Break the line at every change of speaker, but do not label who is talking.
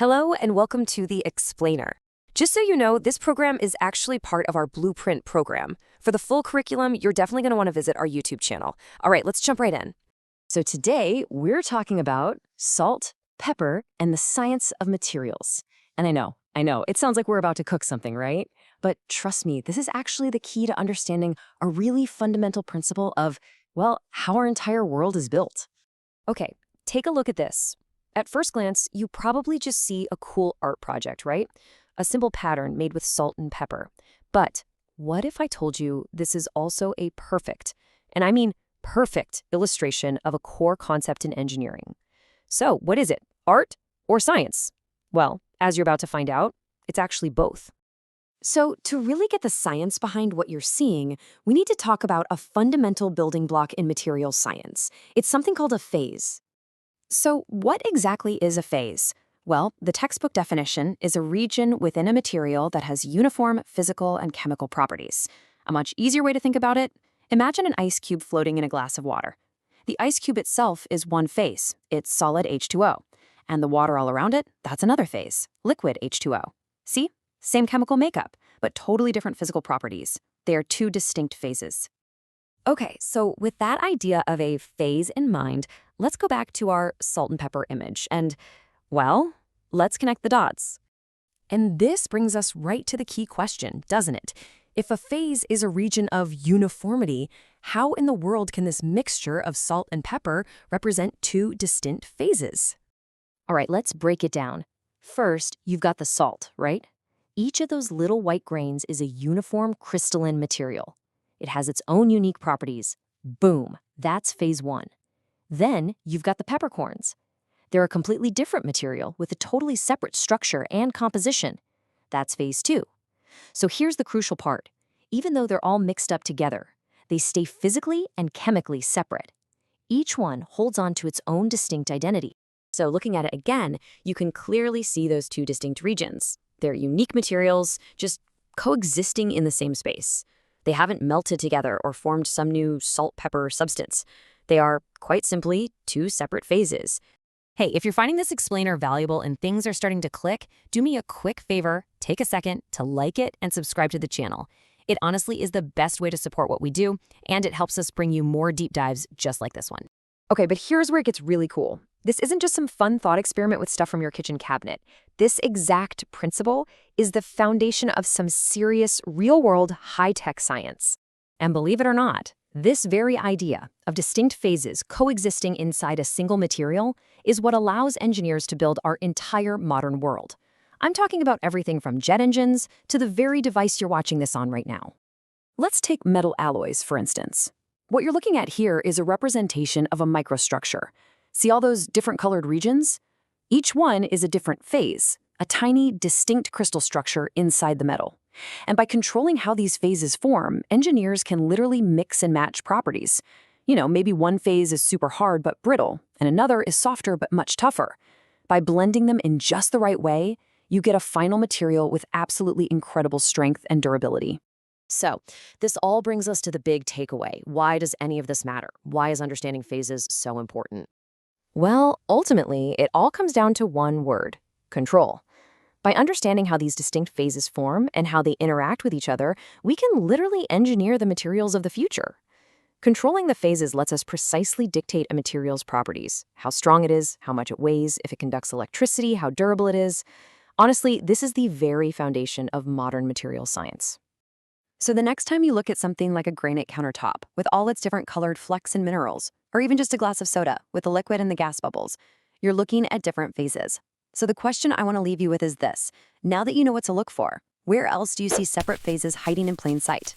Hello and welcome to the Explainer. Just so you know, this program is actually part of our Blueprint program. For the full curriculum, you're definitely going to want to visit our YouTube channel. All right, let's jump right in. So today, we're talking about salt, pepper, and the science of materials. And I know, it sounds like we're about to cook something, right? But trust me, this is actually the key to understanding a really fundamental principle of, well, how our entire world is built. Okay, take a look at this. At first glance, you probably just see a cool art project, right? A simple pattern made with salt and pepper. But what if I told you this is also a perfect, and I mean perfect, illustration of a core concept in engineering? So what is it, art or science? Well, as you're about to find out, it's actually both. So to really get the science behind what you're seeing, we need to talk about a fundamental building block in materials science. It's something called a phase. So what exactly is a phase? Well, the textbook definition is a region within a material that has uniform physical and chemical properties. A much easier way to think about it, imagine an ice cube floating in a glass of water. The ice cube itself is one phase, it's solid H2O. And the water all around it, that's another phase, liquid H2O. See? Same chemical makeup, but totally different physical properties. They are two distinct phases. Okay, so with that idea of a phase in mind, let's go back to our salt and pepper image and, well, let's connect the dots. And this brings us right to the key question, doesn't it? If a phase is a region of uniformity, how in the world can this mixture of salt and pepper represent two distinct phases? All right, let's break it down. First, you've got the salt, right? Each of those little white grains is a uniform crystalline material. It has its own unique properties. Boom, that's phase one. Then you've got the peppercorns. They're a completely different material with a totally separate structure and composition. That's phase two. So here's the crucial part. Even though they're all mixed up together, they stay physically and chemically separate. Each one holds on to its own distinct identity. So looking at it again, you can clearly see those two distinct regions. They're unique materials, just coexisting in the same space. They haven't melted together or formed some new salt-pepper substance. They are, quite simply, two separate phases. Hey, if you're finding this explainer valuable and things are starting to click, do me a quick favor, take a second to like it and subscribe to the channel. It honestly is the best way to support what we do, and it helps us bring you more deep dives just like this one. Okay, but here's where it gets really cool. This isn't just some fun thought experiment with stuff from your kitchen cabinet. This exact principle is the foundation of some serious, real-world, high-tech science. And believe it or not, this very idea of distinct phases coexisting inside a single material is what allows engineers to build our entire modern world. I'm talking about everything from jet engines to the very device you're watching this on right now. Let's take metal alloys, for instance. What you're looking at here is a representation of a microstructure. See all those different colored regions? Each one is a different phase, a tiny, distinct crystal structure inside the metal. And by controlling how these phases form, engineers can literally mix and match properties. You know, maybe one phase is super hard but brittle, and another is softer but much tougher. By blending them in just the right way, you get a final material with absolutely incredible strength and durability. So, this all brings us to the big takeaway. Why does any of this matter? Why is understanding phases so important? Well, ultimately, it all comes down to one word: control. By understanding how these distinct phases form and how they interact with each other, we can literally engineer the materials of the future. Controlling the phases lets us precisely dictate a material's properties: how strong it is, how much it weighs, if it conducts electricity, how durable it is. Honestly, this is the very foundation of modern material science. So the next time you look at something like a granite countertop with all its different colored flecks and minerals, or even just a glass of soda with the liquid and the gas bubbles, you're looking at different phases. So the question I want to leave you with is this: now that you know what to look for, where else do you see separate phases hiding in plain sight?